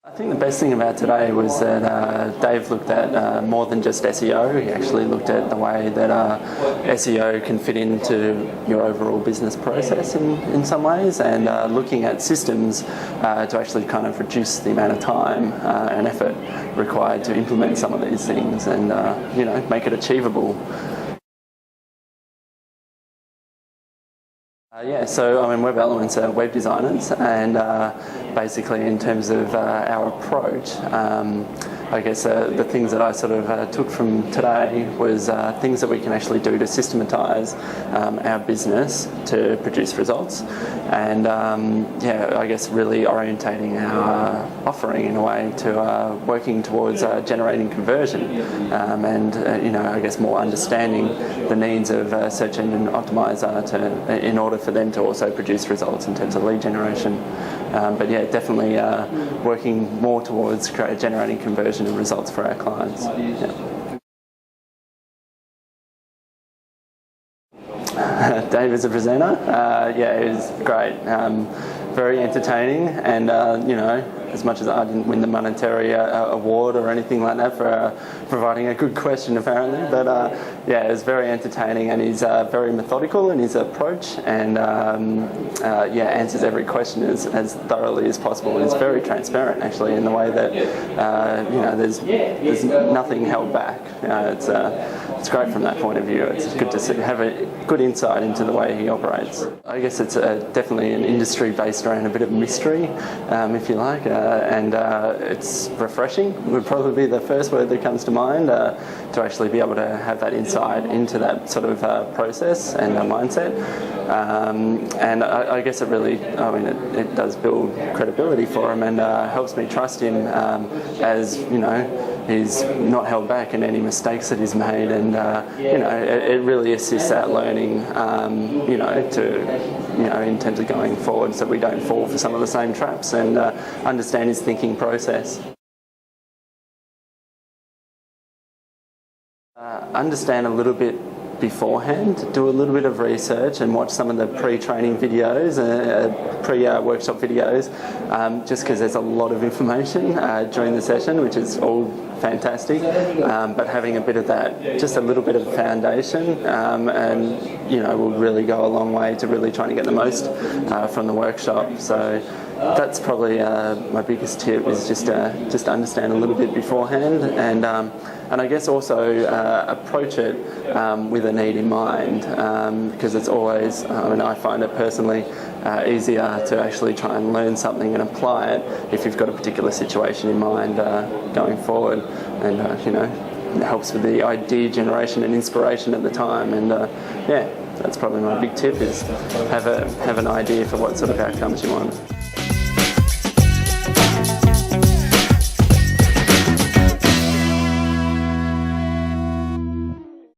I think the best thing about today was that Dave looked at more than just SEO. He actually looked at the way that SEO can fit into your overall business process in some ways, and looking at systems to actually kind of reduce the amount of time and effort required to implement some of these things and make it achievable. So Web Elements are web designers, and basically in terms of our approach, I guess the things that I sort of took from today was things that we can actually do to systematise our business to produce results, and I guess really orientating our offering in a way to working towards generating conversion, and I guess more understanding the needs of search engine optimizer in order for them to also produce results in terms of lead generation. Definitely working more towards generating conversion and results for our clients. Dave is a presenter. It was great. Very entertaining, and as much as I didn't win the monetary award or anything like that for providing a good question apparently, but it was very entertaining, and he's very methodical in his approach, and answers every question as thoroughly as possible. He's very transparent actually in the way that there's nothing held back. It's great from that point of view. It's good to have a good insight into the way he operates. I guess it's definitely an industry based around a bit of mystery, if you like, and it's refreshing would probably be the first word that comes to mind, to actually be able to have that insight into that sort of process and mindset, and I guess it really, it does build credibility for him, and helps me trust him, as he's not held back in any mistakes that he's made, and it really assists that learning, in terms of going forward, so we don't fall for some of the same traps, and understand his thinking process. Understand a little bit beforehand, do a little bit of research and watch some of the pre-training videos, pre-workshop videos, just because there's a lot of information during the session, which is all fantastic, but having a bit of that, just a little bit of foundation, will really go a long way to really trying to get the most from the workshop. So that's probably my biggest tip, is just understand a little bit beforehand, and I guess also approach it with a need in mind, because it's always, I find it personally easier to actually try and learn something and apply it if you've got a particular situation in mind going forward, and it helps with the idea generation and inspiration at the time, and that's probably my big tip, is have an idea for what sort of outcomes you want.